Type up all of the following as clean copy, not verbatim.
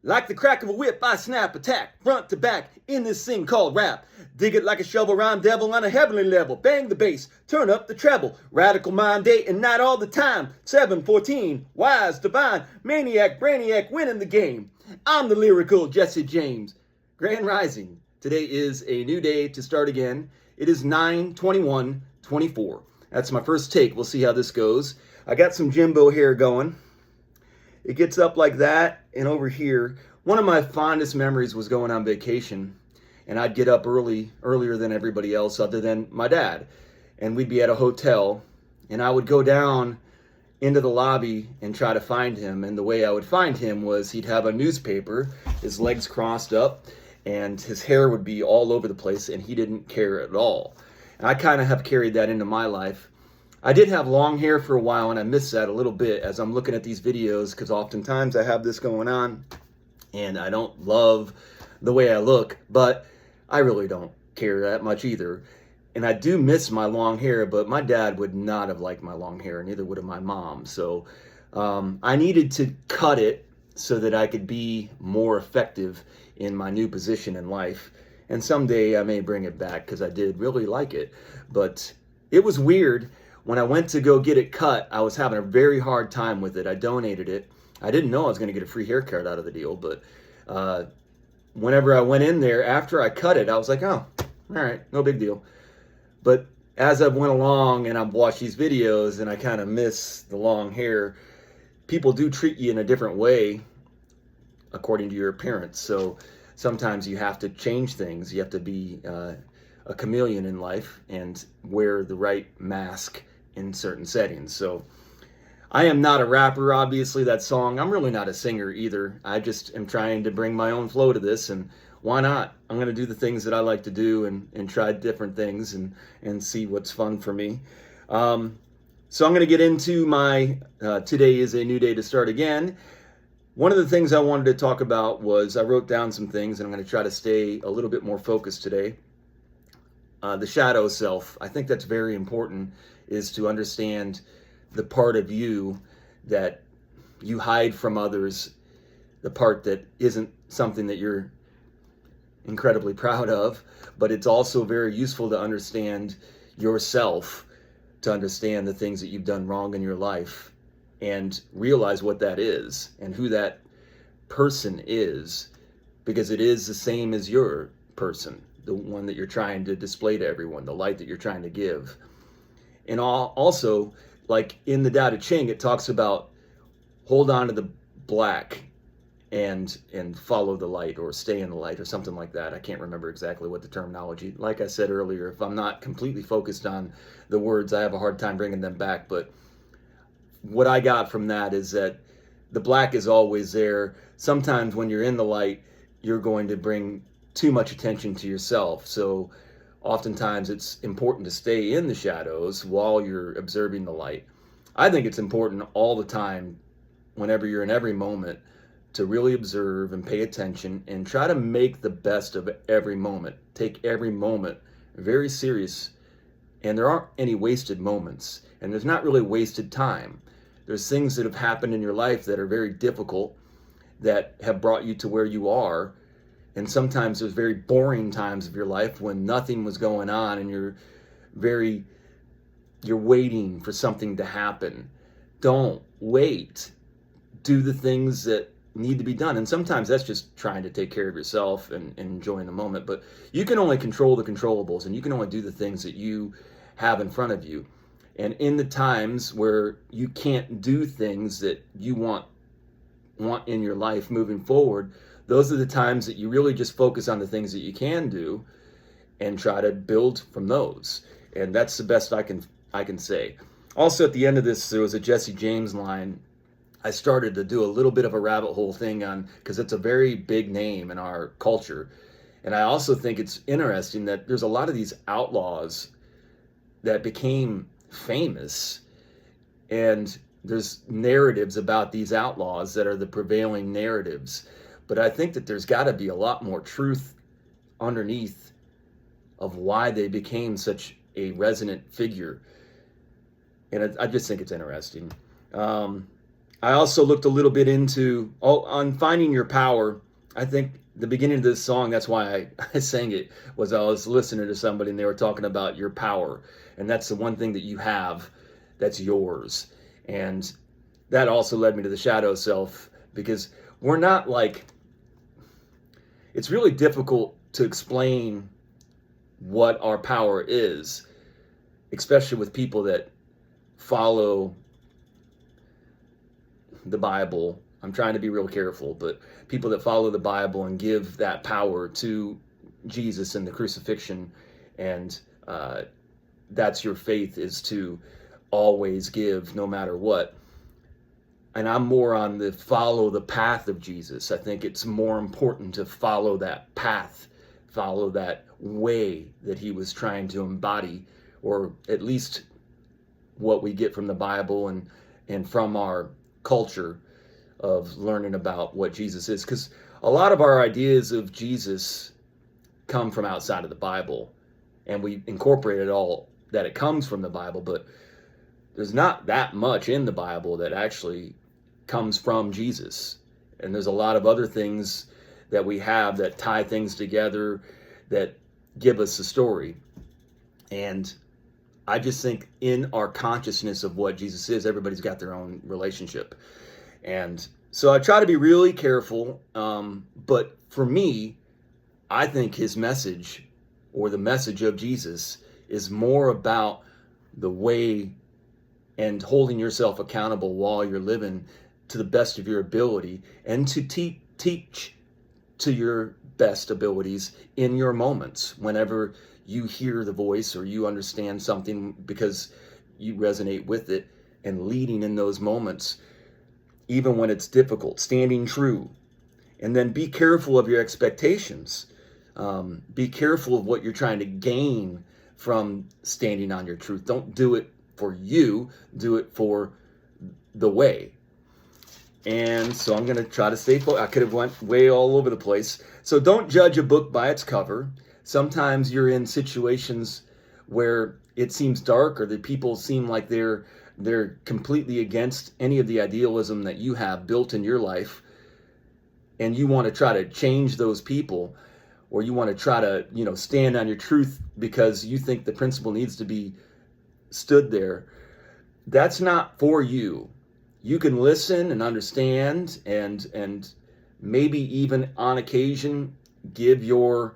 Like the crack of a whip, I snap, attack, front to back, in this thing called rap. Dig it like a shovel, rhyme devil on a heavenly level. Bang the bass, turn up the treble. Radical mind, day and night all the time. 714, wise, divine, maniac, brainiac, winning the game. I'm the lyrical Jesse James. Grand Rising. Today is a new day to start again. It is 9/21/24. That's my first take. We'll see how this goes. I got some Jimbo hair going. It gets up like that and over here. One of my fondest memories was going on vacation, and I'd get up earlier than everybody else other than my dad. And we'd be at a hotel, and I would go down into the lobby and try to find him. And the way I would find him was he'd have a newspaper, his legs crossed up, and his hair would be all over the place, and he didn't care at all. And I kind of have carried that into my life. I did have long hair for a while, and I miss that a little bit as I'm looking at these videos, because oftentimes I have this going on and I don't love the way I look, but I really don't care that much either. And I do miss my long hair, but my dad would not have liked my long hair, neither would have my mom. So I needed to cut it so that I could be more effective in my new position in life. And someday I may bring it back because I did really like it. But it was weird. When I went to go get it cut, I was having a very hard time with it. I donated it. I didn't know I was going to get a free haircut out of the deal, but whenever I went in there, after I cut it, I was like, oh, all right, no big deal. But as I went along and I've watched these videos and I kind of miss the long hair, people do treat you in a different way according to your appearance. So sometimes you have to change things. You have to be a chameleon in life and wear the right mask in certain settings. So I am not a rapper, obviously, that song. I'm really not a singer either. I just am trying to bring my own flow to this, and why not? I'm going to do the things that I like to do and try different things and see what's fun for me. So I'm going to get into my today is a new day to start again. One of the things I wanted to talk about was I wrote down some things, and I'm going to try to stay a little bit more focused today. The shadow self, I think that's very important, is to understand the part of you that you hide from others, the part that isn't something that you're incredibly proud of, but it's also very useful to understand yourself, to understand the things that you've done wrong in your life and realize what that is and who that person is, because it is the same as your person, the one that you're trying to display to everyone, the light that you're trying to give. And also, like in the Tao Te Ching, it talks about hold on to the black and follow the light, or stay in the light, or something like that. I can't remember exactly what the terminology. Like I said earlier, if I'm not completely focused on the words, I have a hard time bringing them back. But what I got from that is that the black is always there. Sometimes when you're in the light, you're going to bring too much attention to yourself. So oftentimes it's important to stay in the shadows while you're observing the light. I think it's important all the time, whenever you're in every moment, to really observe and pay attention and try to make the best of every moment. Take every moment very serious. And there aren't any wasted moments, and there's not really wasted time. There's things that have happened in your life that are very difficult, that have brought you to where you are. And sometimes there's very boring times of your life when nothing was going on and you're waiting for something to happen. Don't wait. Do the things that need to be done. And sometimes that's just trying to take care of yourself and enjoying the moment. But you can only control the controllables, and you can only do the things that you have in front of you. And in the times where you can't do things that you want in your life moving forward, those are the times that you really just focus on the things that you can do and try to build from those. And that's the best I can say. Also, at the end of this, there was a Jesse James line. I started to do a little bit of a rabbit hole thing on, because it's a very big name in our culture. And I also think it's interesting that there's a lot of these outlaws that became famous, and there's narratives about these outlaws that are the prevailing narratives. But I think that there's got to be a lot more truth underneath of why they became such a resonant figure. And I just think it's interesting. I also looked a little bit into on finding your power. I think the beginning of this song, that's why I sang it, was I was listening to somebody and they were talking about your power. And that's the one thing that you have that's yours. And that also led me to the shadow self, because we're not like, it's really difficult to explain what our power is, especially with people that follow the Bible. I'm trying to be real careful, but people that follow the Bible and give that power to Jesus and the crucifixion, and that's your faith, is to always give no matter what. And I'm more on the follow the path of Jesus. I think it's more important to follow that path, follow that way that he was trying to embody, or at least what we get from the Bible and from our culture of learning about what Jesus is. Because a lot of our ideas of Jesus come from outside of the Bible, and we incorporate it all that it comes from the Bible, but there's not that much in the Bible that actually comes from Jesus. And there's a lot of other things that we have that tie things together, that give us a story. And I just think in our consciousness of what Jesus is, everybody's got their own relationship. And so I try to be really careful. But for me, I think his message, or the message of Jesus, is more about the way and holding yourself accountable while you're living to the best of your ability, and to teach to your best abilities in your moments, whenever you hear the voice or you understand something because you resonate with it, and leading in those moments, even when it's difficult, standing true. And then be careful of your expectations. Be careful of what you're trying to gain from standing on your truth. Don't do it for you, do it for the way. And so I'm going to try to stay focused. I could have went way all over the place. So don't judge a book by its cover. Sometimes you're in situations where it seems dark, or the people seem like they're completely against any of the idealism that you have built in your life, and you want to try to change those people, or you want to try to, stand on your truth because you think the principle needs to be stood there. That's not for you. You can listen and understand, and maybe even on occasion give your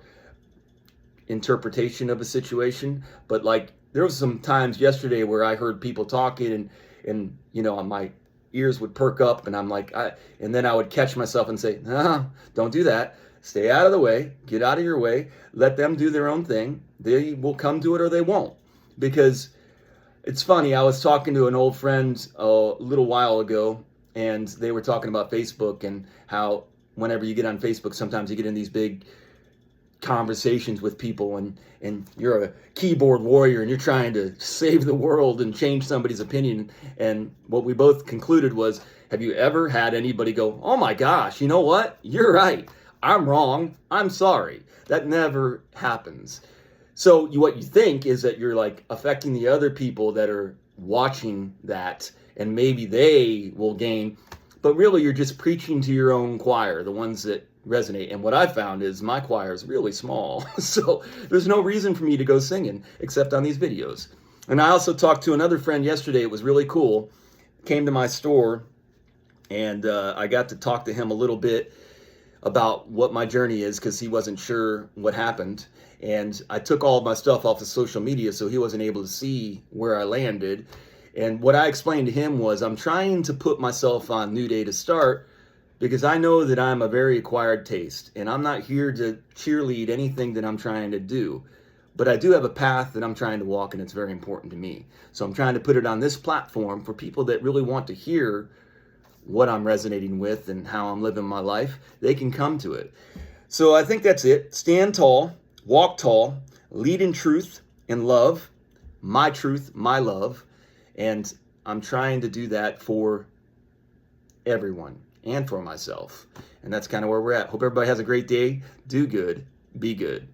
interpretation of a situation. But like, there was some times yesterday where I heard people talking, and my ears would perk up, and I'm like, and then I would catch myself and say, no, don't do that. Stay out of the way. Get out of your way. Let them do their own thing. They will come to it or they won't. Because it's funny, I was talking to an old friend a little while ago, and they were talking about Facebook, and how whenever you get on Facebook, sometimes you get in these big conversations with people, and you're a keyboard warrior and you're trying to save the world and change somebody's opinion. And what we both concluded was, have you ever had anybody go, oh my gosh, you know what? You're right. I'm wrong. I'm sorry. That never happens. So what you think is that you're like affecting the other people that are watching that, and maybe they will gain, but really you're just preaching to your own choir, the ones that resonate. And what I found is my choir is really small. So there's no reason for me to go singing except on these videos. And I also talked to another friend yesterday. It was really cool. Came to my store, and I got to talk to him a little bit about what my journey is, because he wasn't sure what happened. And I took all of my stuff off of social media, so he wasn't able to see where I landed. And what I explained to him was, I'm trying to put myself on New Day to Start, because I know that I'm a very acquired taste, and I'm not here to cheerlead anything that I'm trying to do. But I do have a path that I'm trying to walk, and it's very important to me. So I'm trying to put it on this platform for people that really want to hear what I'm resonating with and how I'm living my life. They can come to it. So I think that's it. Stand tall, walk tall, lead in truth and love, my truth, my love. And I'm trying to do that for everyone and for myself. And that's kind of where we're at. Hope everybody has a great day. Do good. Be good.